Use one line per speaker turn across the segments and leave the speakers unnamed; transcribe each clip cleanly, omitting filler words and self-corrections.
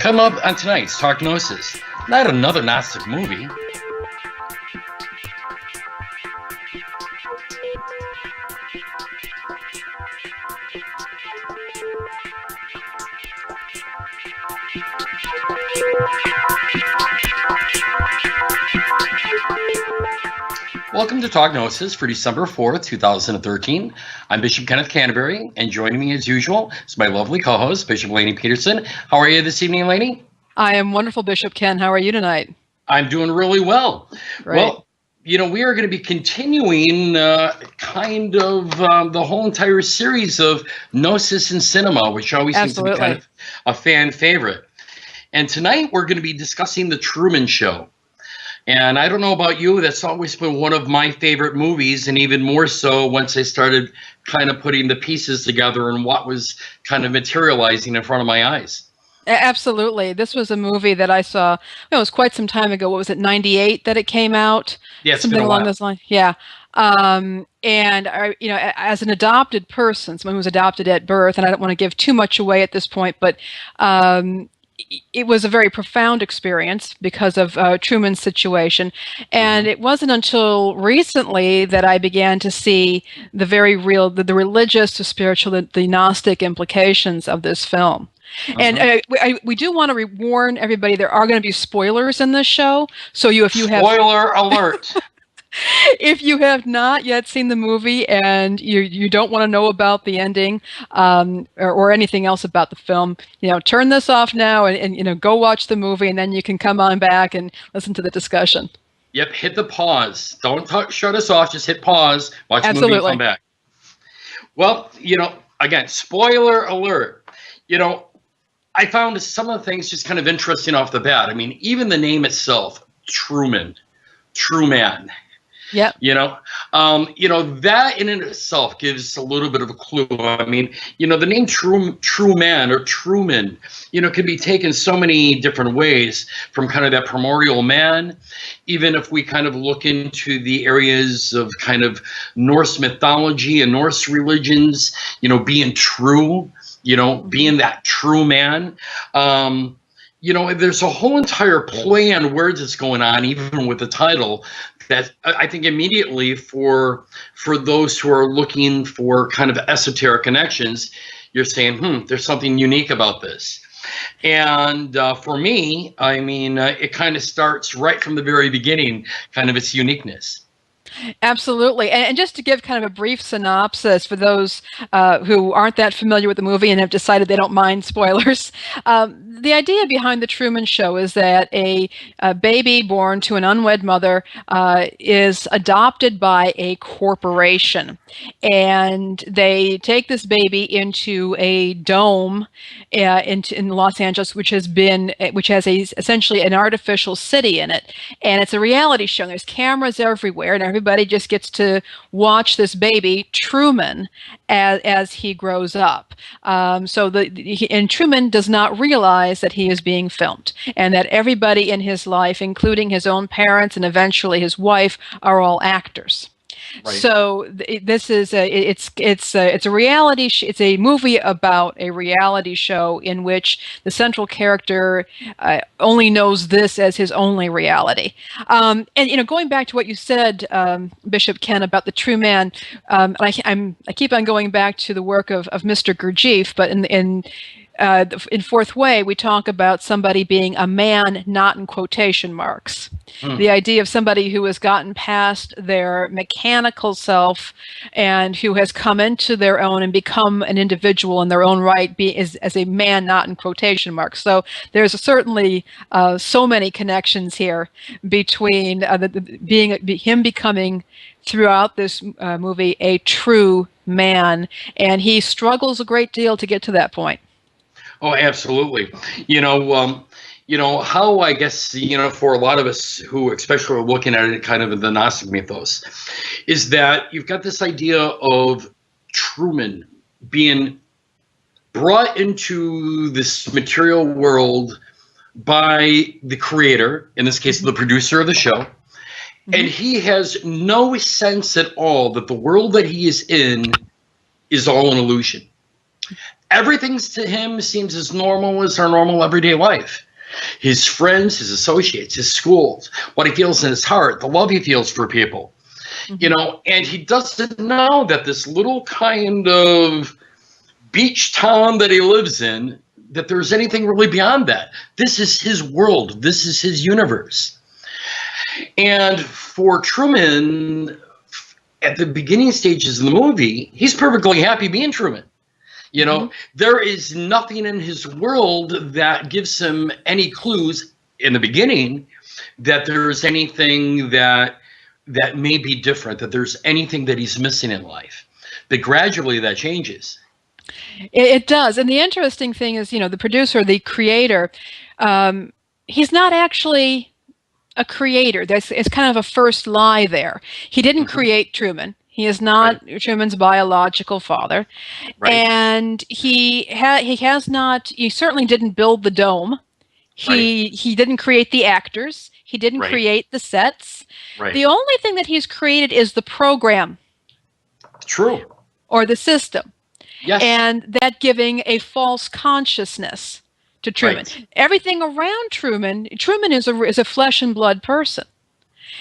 Come up on tonight's Talk Gnosis. Not another Gnostic movie. Welcome to Talk Gnosis for December 4th, 2013. I'm Bishop Kenneth Canterbury, and joining me as usual is my lovely co-host, Bishop Lainey Peterson. How are you this evening, Lainey?
I am wonderful, Bishop Ken. How are you tonight?
I'm doing really well.
Great.
Well, you know, we are going to be continuing the whole entire series of Gnosis and cinema, which always seems to be kind of a fan favorite. And tonight we're going to be discussing The Truman Show. And I don't know about you, that's always been one of my favorite movies, and even more so once I started kind of putting the pieces together and what was kind of materializing in front of my eyes.
Absolutely. This was a movie that I saw, it was quite some time ago. What was it, 98 that it came out?
Yeah, it's
something
been a
along
while.
those lines. Yeah. And I, as an adopted person, someone who was adopted at birth, and I don't want to give too much away at this point, but it was a very profound experience because of Truman's situation. And it wasn't until recently that I began to see the very real, the religious, the spiritual, the Gnostic implications of this film. And we do want to warn everybody, there are going to be spoilers in this show. So if you have...
Spoiler alert!
If you have not yet seen the movie and you don't want to know about the ending or anything else about the film, turn this off now and go watch the movie, and then you can come on back and listen to the discussion.
Yep, hit the pause. Don't shut us off. Just hit pause, watch the movie, and come back. Well, again, spoiler alert. I found some of the things just kind of interesting off the bat. I mean, even the name itself, Truman.
Yeah.
That in itself gives a little bit of a clue. I mean, the name Truman or Truman, can be taken so many different ways, from kind of that primordial man, even if we kind of look into the areas of kind of Norse mythology and Norse religions, being true, being that true man. There's a whole entire play on words that's going on, even with the title, that I think immediately for those who are looking for kind of esoteric connections, you're saying, there's something unique about this. And for me, I mean, it kind of starts right from the very beginning, kind of its uniqueness.
Absolutely. And just to give kind of a brief synopsis for those who aren't that familiar with the movie and have decided they don't mind spoilers, the idea behind The Truman Show is that a baby born to an unwed mother is adopted by a corporation. And they take this baby into a dome in Los Angeles, which has essentially an artificial city in it. And it's a reality show. There's cameras everywhere, and everybody just gets to watch this baby, Truman, as he grows up. And Truman does not realize that he is being filmed, and that everybody in his life, including his own parents and eventually his wife, are all actors. Right. So this is it's a reality. It's a movie about a reality show in which the central character only knows this as his only reality. And going back to what you said, Bishop Ken, about the true man, I keep on going back to the work of Mr. Gurdjieff, but in Fourth Way, we talk about somebody being a man, not in quotation marks. The idea of somebody who has gotten past their mechanical self and who has come into their own and become an individual in their own right, as a man, not in quotation marks. So there's certainly so many connections here between him becoming, throughout this movie, a true man, and he struggles a great deal to get to that point.
Oh, absolutely. How, I guess, for a lot of us who especially are looking at it kind of in the Gnostic mythos, is that you've got this idea of Truman being brought into this material world by the creator, in this case, the producer of the show, and he has no sense at all that the world that he is in is all an illusion. Everything to him seems as normal as our normal everyday life. His friends, his associates, his schools, what he feels in his heart, the love he feels for people, you know, and he doesn't know that this little kind of beach town that he lives in, that there's anything really beyond that. This is his world. This is his universe. And for Truman, at the beginning stages of the movie, he's perfectly happy being Truman. You know, there is nothing in his world that gives him any clues in the beginning that there's anything that may be different, that there's anything that he's missing in life. But gradually that changes.
It does. And the interesting thing is, you know, the producer, the creator, he's not actually a creator. It's kind of a first lie there. He didn't create Truman. He is not Truman's biological father, and he certainly didn't build the dome. He didn't create the actors. He didn't create the sets. The only thing that he's created is the program.
True.
Or the system.
Yes.
And that giving a false consciousness to Truman. Everything around Truman is a flesh and blood person.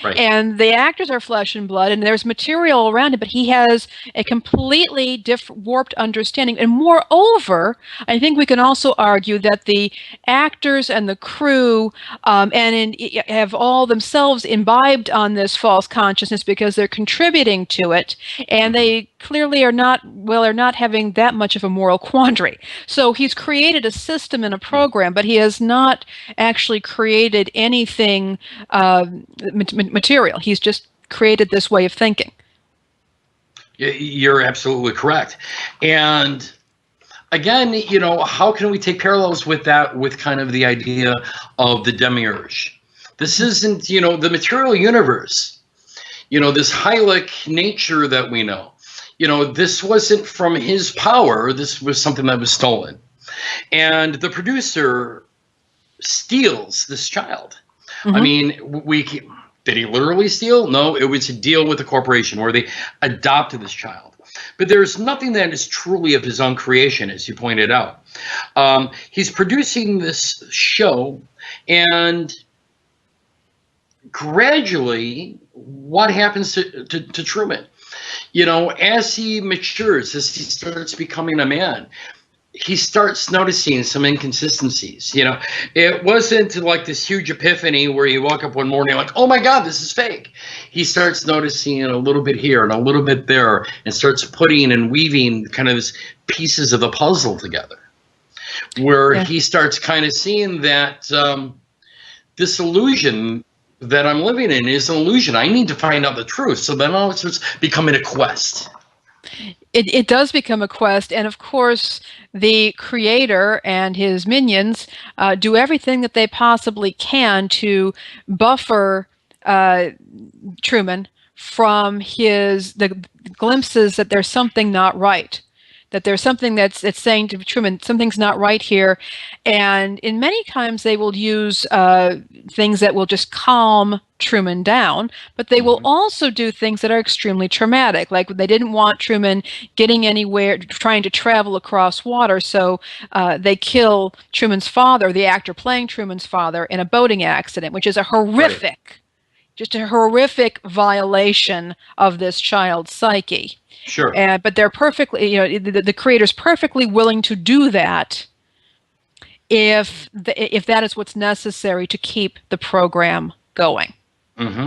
And the actors are flesh and blood, and there's material around him, but he has a completely warped understanding. And moreover, I think we can also argue that the actors and the crew have all themselves imbibed on this false consciousness because they're contributing to it, and they clearly are not having that much of a moral quandary. So he's created a system and a program, but he has not actually created anything material. He's just created this way of thinking.
You're absolutely correct. And again, you know, how can we take parallels with that, with kind of the idea of the demiurge? This isn't, you know, the material universe, you know, this Hylic nature that we know. You know, this wasn't from his power. This was something that was stolen. And the producer steals this child. I mean, did he literally steal? No, it was a deal with a corporation where they adopted this child. But there's nothing that is truly of his own creation, as you pointed out. He's producing this show, and gradually, what happens to Truman? You know, as he matures, as he starts becoming a man, he starts noticing some inconsistencies. You know, it wasn't like this huge epiphany where you woke up one morning like, oh my God, this is fake. He starts noticing a little bit here and a little bit there, and starts putting and weaving kind of pieces of the puzzle together, where he starts kind of seeing that this illusion that I'm living in is an illusion. I need to find out the truth. So then all it starts becoming a quest.
It does become a quest, and of course, the creator and his minions do everything that they possibly can to buffer Truman from the glimpses that there's something not right, that there's something that's saying to Truman, something's not right here. And in many times they will use things that will just calm Truman down, but they will also do things that are extremely traumatic. Like they didn't want Truman getting anywhere, trying to travel across water, so they kill Truman's father, the actor playing Truman's father, in a boating accident, which is a horrific, just a horrific violation of this child's psyche.
Sure.
But they're perfectly, you know, the creator's perfectly willing to do that if that is what's necessary to keep the program going.
But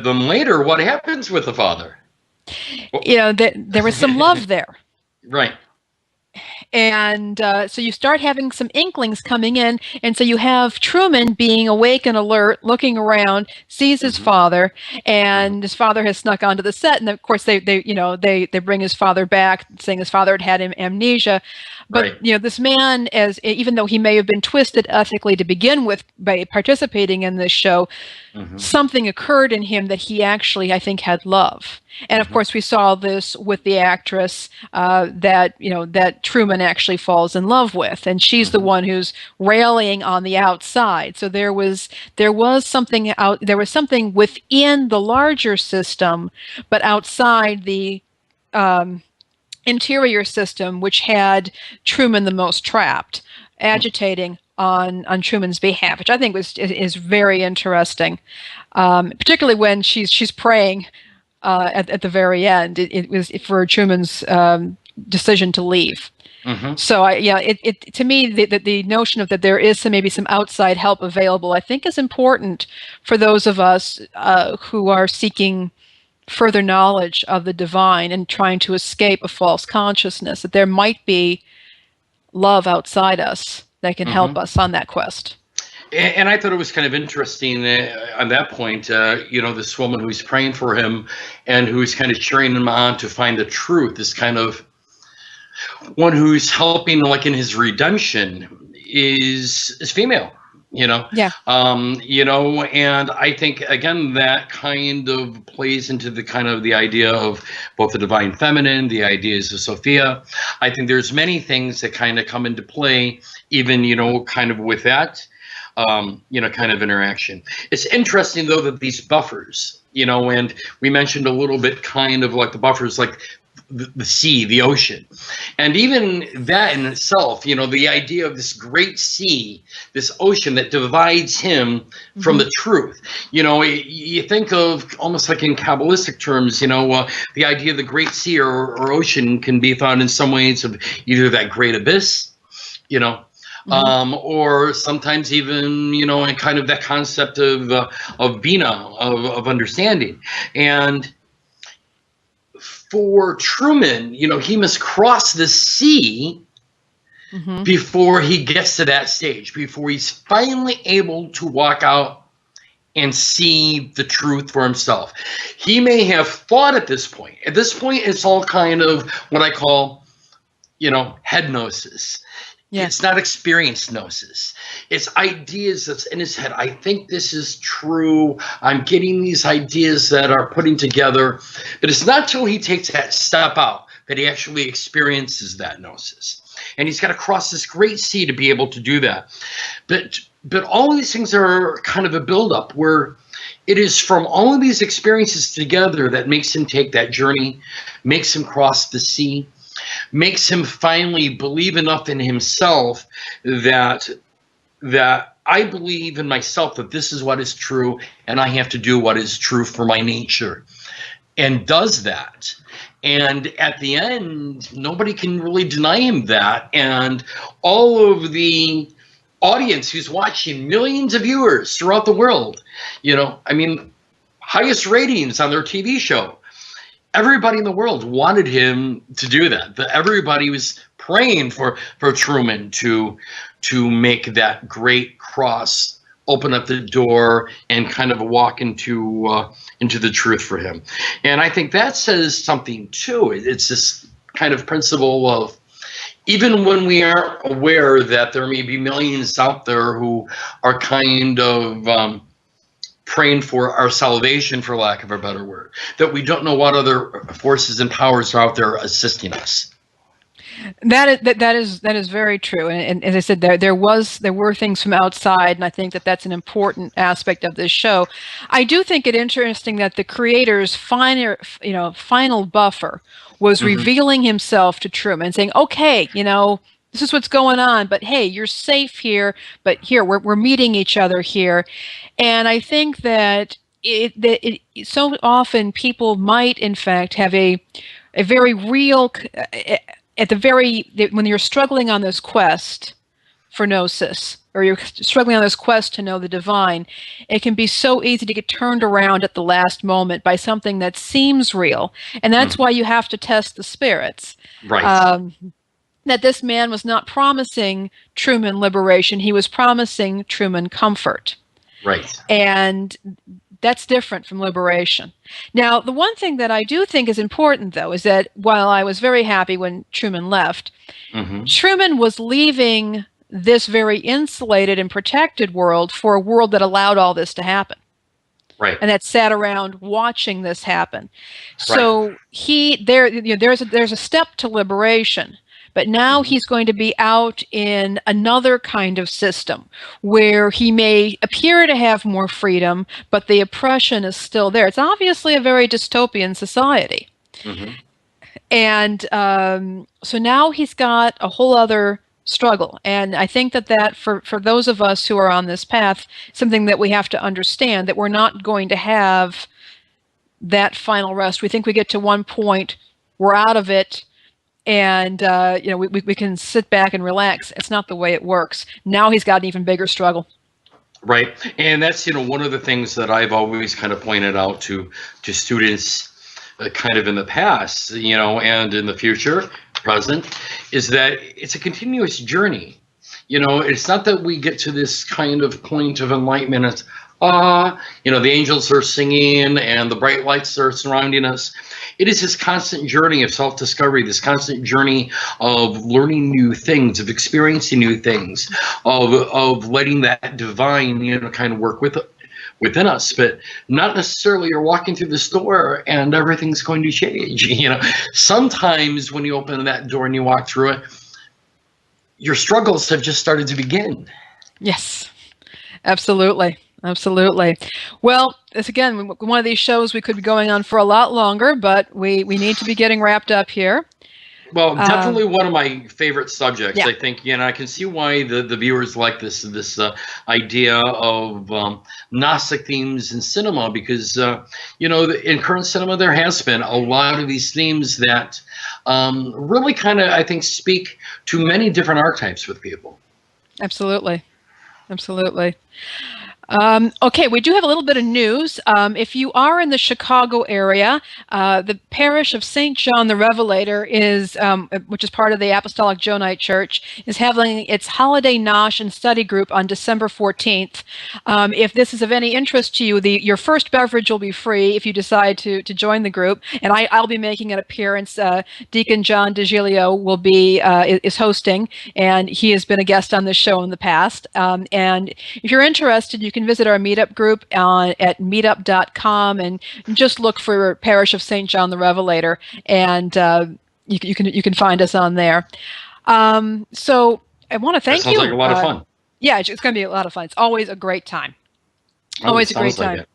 then later, what happens with the father?
You know, there was some love there.
Right.
And so you start having some inklings coming in, and so you have Truman being awake and alert, looking around, sees his father, and his father has snuck onto the set, and of course they bring his father back, saying his father had amnesia. But you know, this man, even though he may have been twisted ethically to begin with by participating in this show, something occurred in him that he actually, I think, had love. And of course, we saw this with the actress that Truman actually falls in love with, and she's the one who's rallying on the outside. So there was something within the larger system, but outside the interior system which had Truman the most trapped, agitating on Truman's behalf, which I think is very interesting, particularly when she's praying at the very end. It was for Truman's decision to leave. So to me, the notion of that there is maybe some outside help available, I think, is important for those of us who are seeking further knowledge of the divine and trying to escape a false consciousness, that there might be love outside us that can help us on that quest.
And I thought it was kind of interesting on that point, this woman who's praying for him and who's kind of cheering him on to find the truth, this kind of one who's helping, like in his redemption, is female. And I think, again, that kind of plays into the idea of both the divine feminine, the ideas of Sophia. I think there's many things that kind of come into play, even, kind of with that, kind of interaction. It's interesting, though, that these buffers, and we mentioned a little bit kind of like the buffers, like the sea, the ocean, and even that in itself, the idea of this great sea, this ocean that divides him from the truth. You think of almost like in Kabbalistic terms, the idea of the great sea or ocean can be thought in some ways of either that great abyss, or sometimes even, in kind of that concept of Bina, of understanding. And for Truman, he must cross the sea before he gets to that stage, before he's finally able to walk out and see the truth for himself. He may have thought at this point. At this point, it's all kind of what I call, head gnosis. Yeah. It's not experience gnosis. It's ideas that's in his head. I think this is true. I'm getting these ideas that are putting together. But it's not till he takes that step out that he actually experiences that gnosis. And he's got to cross this great sea to be able to do that. But all of these things are kind of a buildup where it is from all of these experiences together that makes him take that journey, makes him cross the sea, makes him finally believe enough in himself that I believe in myself that this is what is true, and I have to do what is true for my nature, and does that. And at the end, nobody can really deny him that. And all of the audience who's watching, millions of viewers throughout the world, highest ratings on their TV show. Everybody in the world wanted him to do that. Everybody was praying for Truman to make that great cross, open up the door, and kind of walk into the truth for him. And I think that says something too. It's this kind of principle of, even when we are aware that there may be millions out there who are kind of praying for our salvation, for lack of a better word, that we don't know what other forces and powers are out there assisting us.
That is very true, and as I said, there were things from outside, and I think that's an important aspect of this show. I do think it interesting that the creator's final buffer was revealing himself to Truman, saying, "Okay, this is what's going on, but hey, you're safe here. But here, we're meeting each other here," and I think that so often people might, in fact, have a very real. When you're struggling on this quest for gnosis, or you're struggling on this quest to know the divine, it can be so easy to get turned around at the last moment by something that seems real. And that's why you have to test the spirits.
Right.
That this man was not promising Truman liberation. He was promising Truman comfort.
Right. And
that's different from liberation. Now, the one thing that I do think is important, though, is that while I was very happy when Truman left, Truman was leaving this very insulated and protected world for a world that allowed all this to happen.
Right.
And that sat around watching this happen. So there's a step to liberation. But now he's going to be out in another kind of system where he may appear to have more freedom, but the oppression is still there. It's obviously a very dystopian society. And so now he's got a whole other struggle. And I think that for those of us who are on this path, something that we have to understand, that we're not going to have that final rest. We think we get to one point, we're out of it, and we can sit back and relax. It's not the way it works. Now he's got an even bigger struggle.
Right. And that's, one of the things that I've always kind of pointed out to students kind of in the past, and in the future, present, is that it's a continuous journey. It's not that we get to this kind of point of enlightenment. It's, the angels are singing and the bright lights are surrounding us. It is this constant journey of self-discovery, this constant journey of learning new things, of experiencing new things, of letting that divine, kind of work within us, but not necessarily you're walking through the store and everything's going to change. Sometimes when you open that door and you walk through it, your struggles have just started to begin.
Yes, absolutely. Absolutely. Well, it's again, one of these shows we could be going on for a lot longer, but we need to be getting wrapped up here.
Well, definitely one of my favorite subjects.
Yeah.
I think, I can see why the viewers like this idea of Gnostic themes in cinema, because, in current cinema, there has been a lot of these themes that really kind of, I think, speak to many different archetypes with people.
Absolutely. Absolutely. Okay, we do have a little bit of news. If you are in the Chicago area, the parish of St. John the Revelator is, which is part of the Apostolic Joanite Church, is having its holiday nosh and study group on December 14th. If this is of any interest to you, your first beverage will be free if you decide to join the group, and I'll be making an appearance. Deacon John DiGilio will be is hosting, and he has been a guest on this show in the past. And if you're interested, you can visit our meetup group at meetup.com and just look for Parish of St. John the Revelator, and you can find us on there. So I want to thank you.
Sounds like a lot of fun.
Yeah, it's going to be a lot of fun. It's always a great time. Always a great time.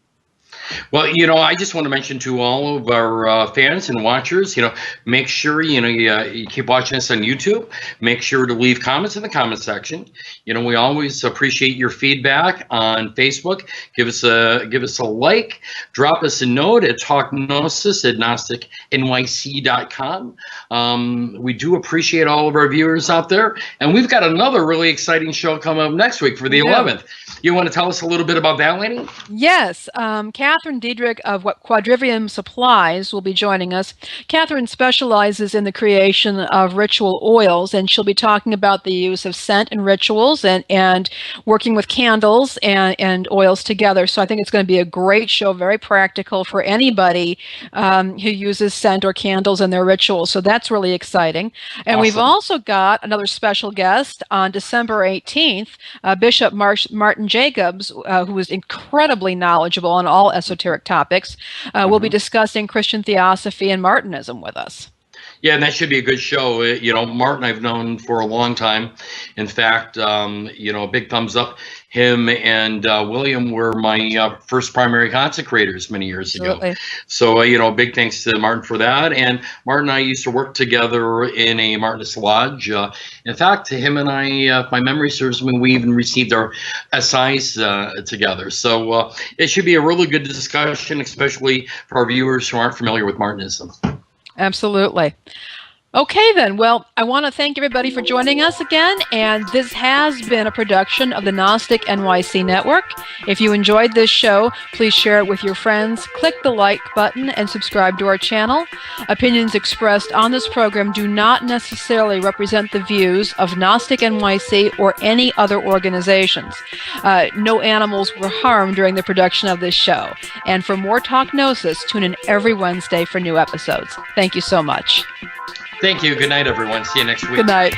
Well, I just want to mention to all of our fans and watchers, make sure, you keep watching us on YouTube. Make sure to leave comments in the comment section. We always appreciate your feedback on Facebook. Give us a like. Drop us a note at talkgnosis@gnosticnyc.com. We do appreciate all of our viewers out there. And we've got another really exciting show coming up next week for the 11th. You want to tell us a little bit about that, Lainey?
Yes. Catherine Diedrich of Quadrivium Supplies will be joining us. Catherine specializes in the creation of ritual oils, and she'll be talking about the use of scent and rituals and working with candles and oils together. So I think it's going to be a great show, very practical for anybody who uses scent or candles in their rituals. So that's really exciting. And awesome. We've also got another special guest on December 18th, Bishop Martin Jacobs, who is incredibly knowledgeable on all esoteric topics, will be discussing Christian theosophy and Martinism with us.
Yeah, and that should be a good show. Martin I've known for a long time. In fact, a big thumbs up. Him and William were my first primary consecrators many years ago. So, big thanks to Martin for that. And Martin and I used to work together in a Martinist lodge. In fact, him and I, if my memory serves me, we even received our SIs together. So it should be a really good discussion, especially for our viewers who aren't familiar with Martinism.
Absolutely. Okay, then. Well, I want to thank everybody for joining us again, and this has been a production of the Gnostic NYC Network. If you enjoyed this show, please share it with your friends, click the like button, and subscribe to our channel. Opinions expressed on this program do not necessarily represent the views of Gnostic NYC or any other organizations. No animals were harmed during the production of this show. And for more Talk Gnosis, tune in every Wednesday for new episodes. Thank you so much.
Thank you. Good night, everyone. See you next week.
Good night.